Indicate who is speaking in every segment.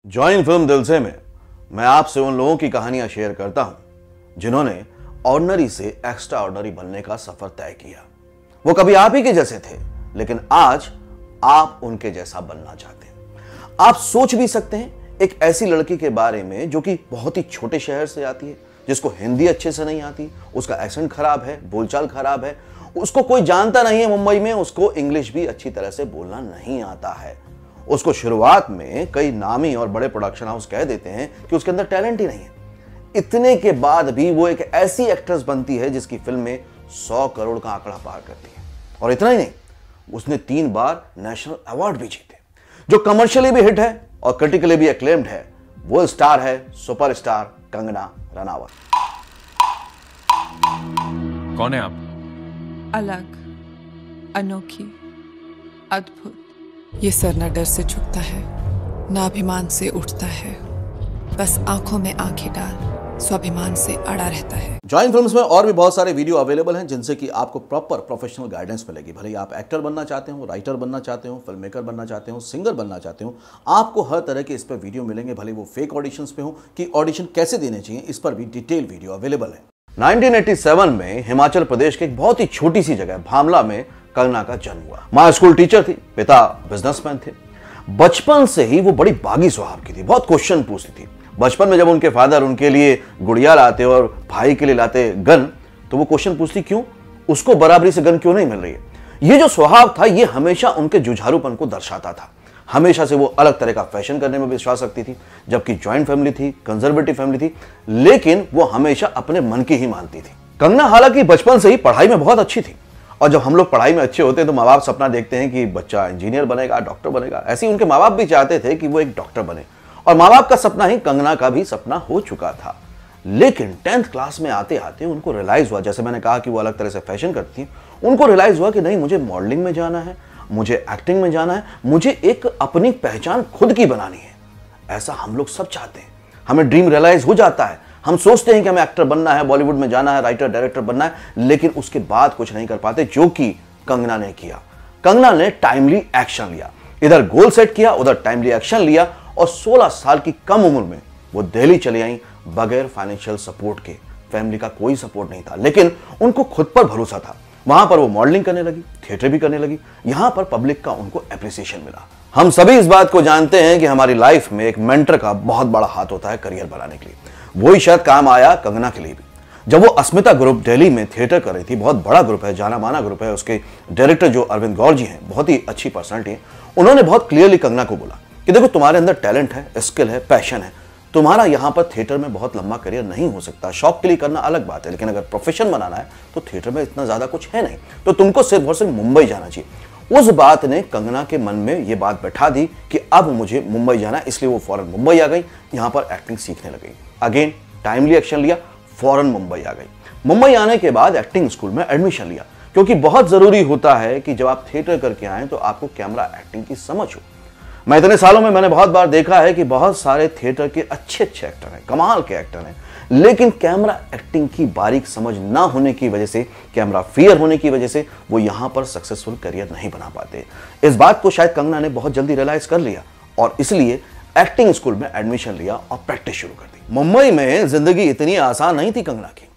Speaker 1: Join film दिल से में मैं आपसे उन लोगों की कहानियां शेयर करता हूं जिन्होंने ऑर्डिनरी से एक्स्ट्रा ऑर्डिनरी बनने का सफर तय किया। वो कभी आप ही के जैसे थे, लेकिन आज आप उनके जैसा बनना चाहते हैं। आप सोच भी सकते हैं एक ऐसी लड़की के बारे में जो कि बहुत ही छोटे शहर से आती है, जिसको हिंदी अच्छे से नहीं आती, उसका एक्सेंट खराब है, बोलचाल खराब है, उसको कोई जानता नहीं है मुंबई में, उसको इंग्लिश भी अच्छी तरह से बोलना नहीं आता है। उसको शुरुआत में कई नामी और बड़े प्रोडक्शन हाउस कह देते हैं कि उसके अंदर टैलेंट ही नहीं है। इतने के बाद भी वो एक ऐसी एक्ट्रेस बनती है जिसकी फिल्म में 100 करोड़ का आंकड़ा पार करती है। और इतना ही नहीं, उसने 3 बार नेशनल अवार्ड भी जीते। जो कमर्शियली भी हिट है और क्रिटिकली भी एक्लेम्ड है, वो स्टार है सुपरस्टार कंगना रनावत।
Speaker 2: कौन है आप?
Speaker 3: अलग, अनोखी, अद्भुत।
Speaker 4: ये सर न डर से झुकता है, ना अभिमान से उठता है, बस आंखों में आंखें डाल स्वाभिमान से अड़ा रहता है।
Speaker 1: जॉइन फिल्म्स में और भी बहुत सारे वीडियो अवेलेबल हैं जिनसे कि आपको प्रॉपर प्रोफेशनल गाइडेंस मिलेगी। भले ही आप एक्टर बनना चाहते हो, राइटर बनना चाहते हो, फिल्म मेकर बनना चाहते हो, सिंगर बनना चाहते हो, आपको हर तरह के इस पर वीडियो मिलेंगे। भले वो फेक ऑडिशंस पे हो कि ऑडिशन कैसे देने चाहिए, इस पर भी डिटेल वीडियो अवेलेबल है। 1987 में हिमाचल प्रदेश के एक बहुत ही छोटी सी जगह भामला में कंगना का जन्म हुआ। मां स्कूल टीचर थी, पिता बिजनेसमैन थे। बचपन से ही वो बड़ी बागी स्वभाव की थी, बहुत क्वेश्चन पूछती थी। बचपन में जब उनके फादर उनके लिए गुड़िया लाते और भाई के लिए लाते गन, तो वो क्वेश्चन पूछती क्यों, उसको बराबरी से गन क्यों नहीं मिल रही है। ये जो स्वभाव था ये हमेशा उनके जुझारूपन को दर्शाता था। हमेशा से वो अलग तरह का फैशन करने में विश्वास रखती थी। जबकि ज्वाइंट फैमिली थी, कंजर्वेटिव फैमिली थी, लेकिन वो हमेशा अपने मन की ही मानती थी। कंगना हालांकि बचपन से ही पढ़ाई में बहुत अच्छी थी, और जब हम लोग पढ़ाई में अच्छे होते हैं तो माँ बाप सपना देखते हैं कि बच्चा इंजीनियर बनेगा, डॉक्टर बनेगा। ऐसे ही उनके माँ बाप भी चाहते थे कि वो एक डॉक्टर बने, और माँ बाप का सपना ही कंगना का भी सपना हो चुका था। लेकिन 10th क्लास में आते आते उनको रियलाइज हुआ, जैसे मैंने कहा कि वो अलग तरह से फैशन करती हैं, उनको रियलाइज हुआ कि नहीं, मुझे मॉडलिंग में जाना है, मुझे एक्टिंग में जाना है, मुझे एक अपनी पहचान खुद की बनानी है। ऐसा हम लोग सब चाहते हैं, हमें ड्रीम रियलाइज हो जाता है, हम सोचते हैं कि हमें एक्टर बनना है, बॉलीवुड में जाना है, राइटर डायरेक्टर बनना है, लेकिन उसके बाद कुछ नहीं कर पाते, जो कि कंगना ने किया। कंगना ने टाइमली एक्शन लिया, इधर गोल सेट किया, उधर टाइमली एक्शन लिया, और 16 साल की कम उम्र में वो दिल्ली चली आई बगैर फाइनेंशियल सपोर्ट के। फैमिली का कोई सपोर्ट नहीं था, लेकिन उनको खुद पर भरोसा था। वहां पर वो मॉडलिंग करने लगी, थिएटर भी करने लगी। यहां पर पब्लिक का उनको एप्रिसिएशन मिला। हम सभी इस बात को जानते हैं कि हमारी लाइफ में एक मेंटर का बहुत बड़ा हाथ होता है करियर बनाने के लिए। वही शायद काम आया कंगना के लिए भी। जब वो अस्मिता ग्रुप दिल्ली में थिएटर कर रही थी, बहुत बड़ा ग्रुप है, जाना माना ग्रुप है, उसके डायरेक्टर जो अरविंद गौर जी हैं, बहुत ही अच्छी पर्सनैलिटी है, उन्होंने बहुत क्लियरली कंगना को बोला कि देखो, तुम्हारे अंदर टैलेंट है, स्किल है, पैशन है, तुम्हारा यहाँ पर थिएटर में बहुत लंबा करियर नहीं हो सकता। शौक के लिए करना अलग बात है, लेकिन अगर प्रोफेशन बनाना है तो थिएटर में इतना ज्यादा कुछ है नहीं, तो तुमको सिर्फ और सिर्फ मुंबई जाना चाहिए। उस बात ने कंगना के मन में ये बात बैठा दी कि अब मुझे मुंबई जाना है, इसलिए वो फौरन मुंबई आ गई, यहाँ पर एक्टिंग सीखने लगी। अगेन टाइमली एक्शन लिया, फौरन मुंबई आ गई। मुंबई आने के बाद एक्टिंग स्कूल में एडमिशन लिया, क्योंकि बहुत जरूरी होता है कि जब आप थिएटर करके आए तो आपको कैमरा एक्टिंग की समझ हो। मैं इतने सालों में मैंने बहुत बार देखा है कि बहुत सारे थिएटर के अच्छे एक्टर हैं, कमाल के एक्टर हैं, लेकिन कैमरा एक्टिंग की बारीक समझ ना होने की वजह से, कैमरा फियर होने की वजह से वो यहां पर सक्सेसफुल करियर नहीं बना पाते। इस बात को शायद कंगना ने बहुत जल्दी रियलाइज कर लिया और इसलिए एक्टिंग स्कूल में एडमिशन लिया और प्रैक्टिस शुरू कर दी। मुंबई में जिंदगी इतनी आसान नहीं थी कंगना की,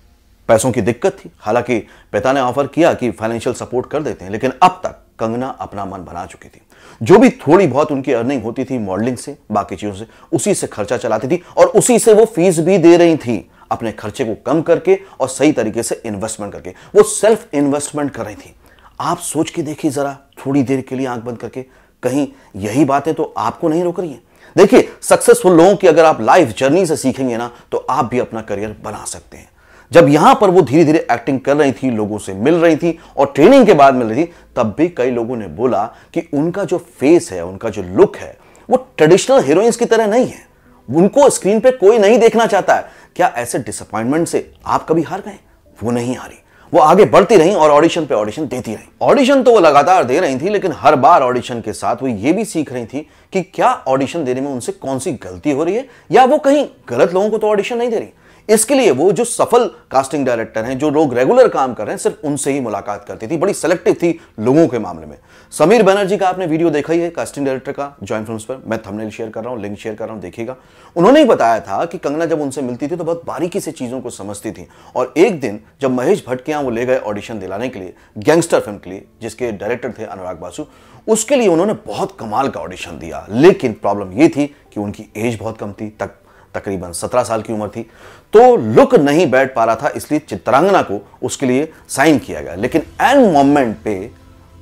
Speaker 1: पैसों की दिक्कत थी। हालांकि पिता ने ऑफर किया कि फाइनेंशियल सपोर्ट कर देते हैं, लेकिन अब तक कंगना अपना मन बना चुकी थी। जो भी थोड़ी बहुत उनकी अर्निंग होती थी मॉडलिंग से, बाकी चीजों से, उसी से खर्चा चलाती थी और उसी से वो फीस भी दे रही थी, अपने खर्चे को कम करके और सही तरीके से इन्वेस्टमेंट करके। वो सेल्फ इन्वेस्टमेंट कर रही थी। आप सोच के देखिए जरा, थोड़ी देर के लिए आंख बंद करके, कहीं यही बातें तो आपको नहीं रोक रही है। देखिए, सक्सेसफुल लोगों की अगर आप लाइफ जर्नी से सीखेंगे ना, तो आप भी अपना करियर बना सकते हैं। जब यहां पर वो धीरे धीरे एक्टिंग कर रही थी, लोगों से मिल रही थी और ट्रेनिंग के बाद मिल रही थी, तब भी कई लोगों ने बोला कि उनका जो फेस है, उनका जो लुक है, वो ट्रेडिशनल हीरोइंस की तरह नहीं है। उनको स्क्रीन पे कोई नहीं देखना चाहता है। क्या ऐसे डिसअपॉइंटमेंट से आप कभी हार गए? वो नहीं हारी, वो आगे बढ़ती रही और ऑडिशन पे ऑडिशन देती रही। ऑडिशन तो वो लगातार दे रही थी, लेकिन हर बार ऑडिशन के साथ वो ये भी सीख रही थी कि क्या ऑडिशन देने में उनसे कौन सी गलती हो रही है, या वो कहीं गलत लोगों को तो ऑडिशन नहीं दे रही। इसके लिए वो जो सफल कास्टिंग डायरेक्टर हैं, जो लोग रेगुलर काम कर रहे हैं, सिर्फ उनसे ही मुलाकात करती थी, बड़ी सेलेक्टिव थी लोगों के मामले में। समीर बनर्जी का आपने वीडियो देखा ही है, कास्टिंग डायरेक्टर का, जॉइन फिल्म्स पर। मैं थंबनेल शेयर कर रहा हूं, लिंक शेयर कर रहा हूं, देखिएगा। उन्होंने ही बताया था कि कंगना जब उनसे मिलती थी तो बहुत बारीकी से चीजों को समझती थी, और एक दिन जब महेश भट्ट के यहां वो ले गए ऑडिशन दिलाने के लिए गैंगस्टर फिल्म के लिए, जिसके डायरेक्टर थे अनुराग बासु, उसके लिए उन्होंने बहुत कमाल का ऑडिशन दिया। लेकिन प्रॉब्लम यह थी कि उनकी एज बहुत कम थी, तकरीबन 17 साल की उम्र थी, तो लुक नहीं बैठ पा रहा था, इसलिए चित्रांगना को उसके लिए साइन किया गया। लेकिन एन मोमेंट पे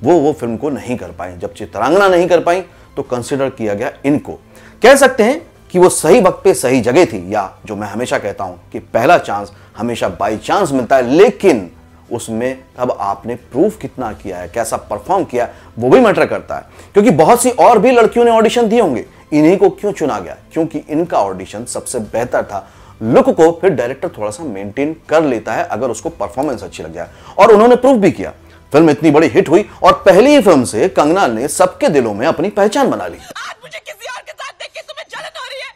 Speaker 1: वो फिल्म को नहीं कर पाई। जब चित्रांगना नहीं कर पाई तो कंसिडर किया गया इनको। कह सकते हैं कि वो सही वक्त पे सही जगह थी, या जो मैं हमेशा कहता हूं कि पहला चांस हमेशा बाई चांस मिलता है, लेकिन उसमें तब आपने प्रूफ कितना किया है, कैसा परफॉर्म किया, वो भी मैटर करता है। क्योंकि बहुत सी और भी लड़कियों ने ऑडिशन दिए होंगे, इन्हीं को क्यों चुना गया? क्योंकि इनका ऑडिशन सबसे बेहतर था। लुक को फिर डायरेक्टर थोड़ा सा मेंटेन कर लेता है अगर उसको परफॉर्मेंस अच्छी लग जाए, और उन्होंने प्रूफ भी किया। फिल्म इतनी बड़ी हिट हुई और पहली ही फिल्म से कंगना ने सबके दिलों में अपनी पहचान बना ली।
Speaker 2: आज मुझे किसी और के साथ देख के तुम्हें जलन हो रही है,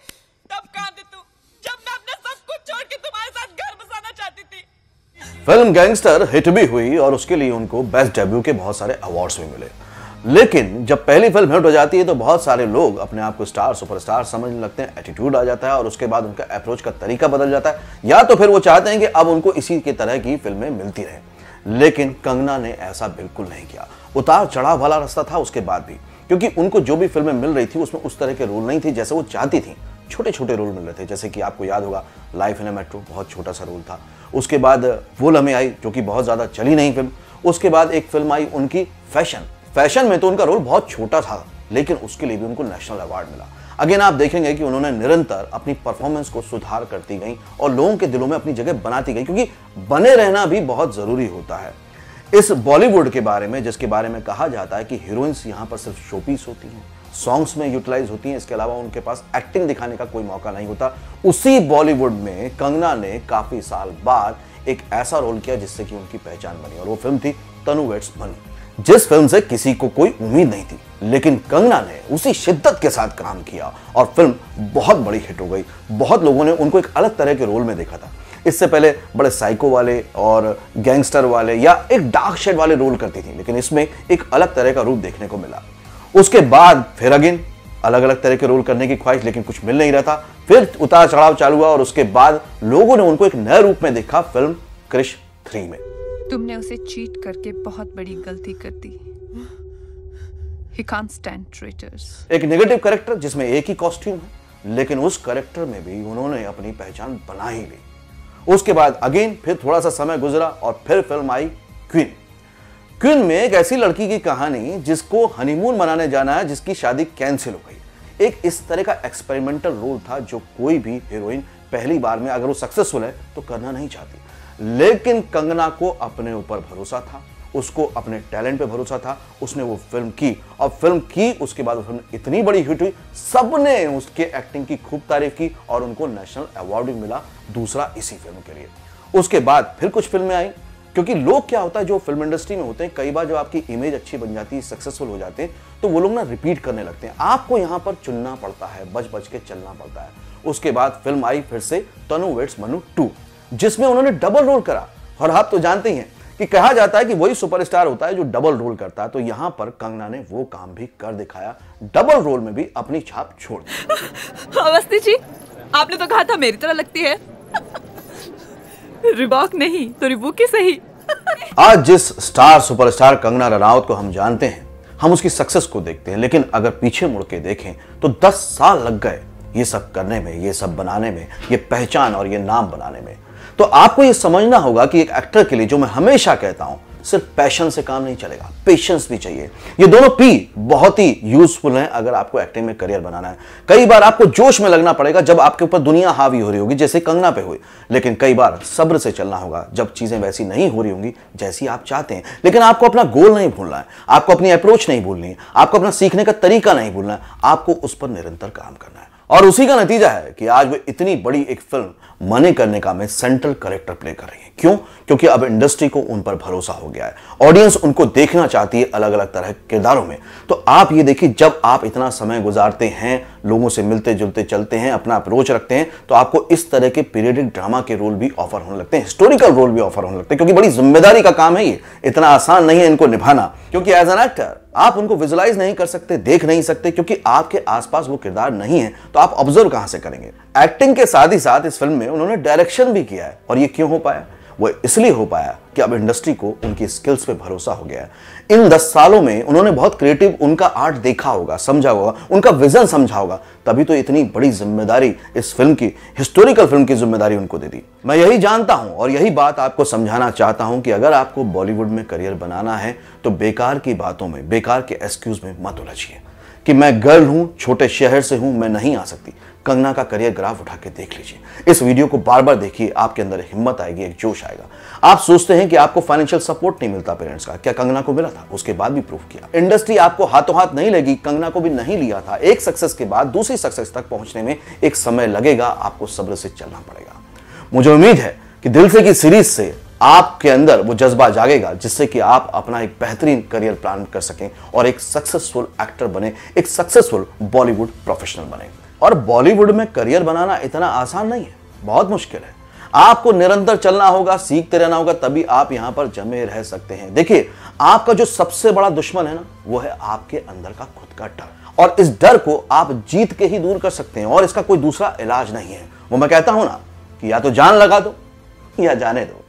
Speaker 2: तब कहां थी तू जब मैं अपने सब कुछ छोड़ के तुम्हारे साथ घर बसाना चाहती थी?
Speaker 1: फिल्म गैंगस्टर हिट भी हुई और उसके लिए उनको बेस्ट डेब्यू के बहुत सारे अवार्ड्स भी मिले। लेकिन जब पहली फिल्म हिट हो जाती है तो बहुत सारे लोग अपने आप को स्टार, सुपरस्टार समझने लगते हैं, एटीट्यूड आ जाता है, और उसके बाद उनका अप्रोच का तरीका बदल जाता है, या तो फिर वो चाहते हैं कि अब उनको इसी के तरह की फिल्में मिलती रहे। लेकिन कंगना ने ऐसा बिल्कुल नहीं किया। उतार चढ़ाव वाला रास्ता था उसके बाद भी, क्योंकि उनको जो भी फिल्में मिल रही थी उसमें उस तरह के रोल नहीं थे जैसे वो चाहती थी। छोटे छोटे रोल मिल रहे थे, जैसे कि आपको याद होगा लाइफ इन ए मेट्रो, बहुत छोटा सा रोल था। उसके बाद फूल हमें आई, जो कि बहुत ज्यादा चली नहीं फिल्म। उसके बाद एक फिल्म आई उनकी फैशन में तो उनका रोल बहुत छोटा था, लेकिन उसके लिए भी उनको नेशनल अवार्ड मिला। अगेन आप देखेंगे कि उन्होंने निरंतर अपनी परफॉर्मेंस को सुधार करती गई और लोगों के दिलों में अपनी जगह बनाती गई, क्योंकि बने रहना भी बहुत जरूरी होता है। इस बॉलीवुड के बारे में, जिसके बारे में कहा जाता है कि हीरोइंस यहां पर सिर्फ शोपीस होती हैं, सॉन्ग्स में यूटिलाइज होती हैं, इसके अलावा उनके पास एक्टिंग दिखाने का कोई मौका नहीं होता, उसी बॉलीवुड में कंगना ने काफी साल बाद एक ऐसा रोल किया जिससे कि उनकी पहचान बनी, और वो फिल्म थी तनु वेड्स मनु, जिस फिल्म से किसी को कोई उम्मीद नहीं थी, लेकिन कंगना ने उसी शिद्दत के साथ काम किया और फिल्म बहुत बड़ी हिट हो गई। बहुत लोगों ने उनको एक अलग तरह के रोल में देखा था। इससे पहले बड़े साइको वाले और गैंगस्टर वाले या एक डार्क शेड वाले रोल करती थी, लेकिन इसमें एक अलग तरह का रूप देखने को मिला। उसके बाद फिर अगेन अलग अलग तरह के रोल करने की ख्वाहिश, लेकिन कुछ मिल नहीं रहा था। फिर उतार चढ़ाव चालू हुआ और उसके बाद लोगों ने उनको एक नए रूप में देखा फिल्म क्रिश 3 में।
Speaker 3: तुमने उसे चीट करके बहुत बड़ी गलती कर दी। He can't stand traitors.
Speaker 1: एक नेगेटिव कैरेक्टर जिसमें एक ही कॉस्ट्यूम है, लेकिन उस कैरेक्टर में भी उन्होंने अपनी पहचान बना ही ली। उसके बाद अगेन फिर थोड़ा सा समय गुजरा और फिर फिल्म आई क्वीन में एक ऐसी लड़की की कहानी जिसको हनीमून मनाने जाना है, जिसकी शादी कैंसिल हो गई। एक इस तरह का एक्सपेरिमेंटल रोल था जो कोई भी हीरोइन पहली बार में अगर वो सक्सेसफुल है तो करना नहीं चाहती, लेकिन कंगना को अपने ऊपर भरोसा था, उसको अपने टैलेंट पे भरोसा था। उसने वो फिल्म की और फिल्म की, उसके बाद वो फिल्म इतनी बड़ी हिट हुई, सबने उसके एक्टिंग की खूब तारीफ की और उनको नेशनल अवार्ड भी मिला, दूसरा इसी फिल्म के लिए। उसके बाद फिर कुछ फिल्में आई, क्योंकि लोग क्या होता है जो फिल्म इंडस्ट्री में होते हैं, कई बार जब आपकी इमेज अच्छी बन जाती है, सक्सेसफुल हो जाते हैं, तो वो लोग ना रिपीट करने लगते हैं। आपको यहां पर चुनना पड़ता है, बच बच के चलना पड़ता है। उसके बाद फिल्म आई फिर से तनु वेड्स मनु 2, जिसमें उन्होंने डबल रोल करा। और आप तो जानते ही हैं कि कहा जाता है कि वही सुपरस्टार होता है जो डबल रोल करता है, तो यहां पर कंगना ने वो काम भी कर दिखाया, डबल रोल में भी अपनी छाप छोड़ दी।
Speaker 2: अवस्थी जी, आपने तो कहा था मेरी तरह लगती है। रिबॉक नहीं तो रिबूक ही सही।
Speaker 1: आज जिस स्टार सुपरस्टार कंगना रनावत को हम जानते हैं, हम उसकी सक्सेस को देखते हैं, लेकिन अगर पीछे मुड़ के देखें तो 10 साल लग गए ये सब करने में, ये सब बनाने में, ये पहचान और ये नाम बनाने में। तो आपको ये समझना होगा कि एक एक्टर के लिए, जो मैं हमेशा कहता हूं, सिर्फ पैशन से काम नहीं चलेगा, पेशेंस भी चाहिए। ये दोनों पी बहुत ही यूजफुल हैं अगर आपको एक्टिंग में करियर बनाना है। कई बार आपको जोश में लगना पड़ेगा जब आपके ऊपर दुनिया हावी हो रही होगी, जैसे कंगना पे हुई, लेकिन कई बार सब्र से चलना होगा जब चीजें वैसी नहीं हो रही होंगी जैसी आप चाहते हैं। लेकिन आपको अपना गोल नहीं भूलना है, आपको अपनी अप्रोच नहीं भूलनी है, आपको अपना सीखने का तरीका नहीं भूलना है, आपको उस पर निरंतर काम करना है। और उसी का नतीजा है कि आज वो इतनी बड़ी एक फिल्म मनी करने का में सेंट्रल कैरेक्टर प्ले कर रही है। क्यों? क्योंकि अब इंडस्ट्री को उन पर भरोसा हो गया है, ऑडियंस उनको देखना चाहती है अलग अलग तरह के किरदारों में। तो आप ये देखिए, जब आप इतना समय गुजारते हैं, लोगों से मिलते जुलते चलते हैं, अपना अप्रोच रखते हैं, तो आपको इस तरह के पीरियडिक ड्रामा के रोल भी ऑफर होने लगते हैं, हिस्टोरिकल रोल भी ऑफर होने लगते हैं, क्योंकि बड़ी जिम्मेदारी का काम है ये, इतना आसान नहीं है इनको निभाना। क्योंकि एज एन एक्टर आप उनको विजुलाइज नहीं कर सकते, देख नहीं सकते, क्योंकि आपके आसपास वो किरदार नहीं है, तो आप ऑब्जर्व कहां से करेंगे। एक्टिंग के साथ ही साथ इस फिल्म में उन्होंने डायरेक्शन भी किया है, और ये क्यों हो पाया? वो इसलिए हो पाया कि अब इंडस्ट्री को उनकी स्किल्स पे भरोसा हो गया है। इन 10 सालों में उन्होंने बहुत क्रिएटिव उनका आर्ट देखा होगा, समझा होगा, उनका विजन समझा होगा, तभी तो इतनी बड़ी जिम्मेदारी इस फिल्म की, हिस्टोरिकल फिल्म की जिम्मेदारी उनको दे दी। मैं यही जानता हूं और यही बात आपको समझाना चाहता हूं कि अगर आपको बॉलीवुड में करियर बनाना है तो बेकार की बातों में, बेकार के एक्सक्यूज में मत उलझिए कि मैं गर्ल हूं, छोटे शहर से हूं, मैं नहीं आ सकती। कंगना का करियर ग्राफ उठा के देख लीजिए, इस वीडियो को बार बार देखिए, आपके अंदर एक हिम्मत आएगी, एक जोश आएगा। आप सोचते हैं कि आपको फाइनेंशियल सपोर्ट नहीं मिलता पेरेंट्स का, क्या कंगना को मिला था? उसके बाद भी प्रूव किया। इंडस्ट्री आपको हाथों हाथ नहीं लेगी, कंगना को भी नहीं लिया था। एक सक्सेस के बाद दूसरी सक्सेस तक पहुंचने में एक समय लगेगा, आपको सब्र से चलना पड़ेगा। मुझे उम्मीद है कि दिल से की सीरीज से आपके अंदर वो जज्बा जागेगा जिससे कि आप अपना एक बेहतरीन करियर प्लान कर सकें और एक सक्सेसफुल एक्टर बने, एक सक्सेसफुल बॉलीवुड प्रोफेशनल बने। और बॉलीवुड में करियर बनाना इतना आसान नहीं है, बहुत मुश्किल है। आपको निरंतर चलना होगा, सीखते रहना होगा, तभी आप यहां पर जमे रह सकते हैं। देखिए, आपका जो सबसे बड़ा दुश्मन है ना, वो है आपके अंदर का खुद का डर, और इस डर को आप जीत के ही दूर कर सकते हैं, और इसका कोई दूसरा इलाज नहीं है। वो मैं कहता हूं ना कि या तो जान लगा दो या जाने दो।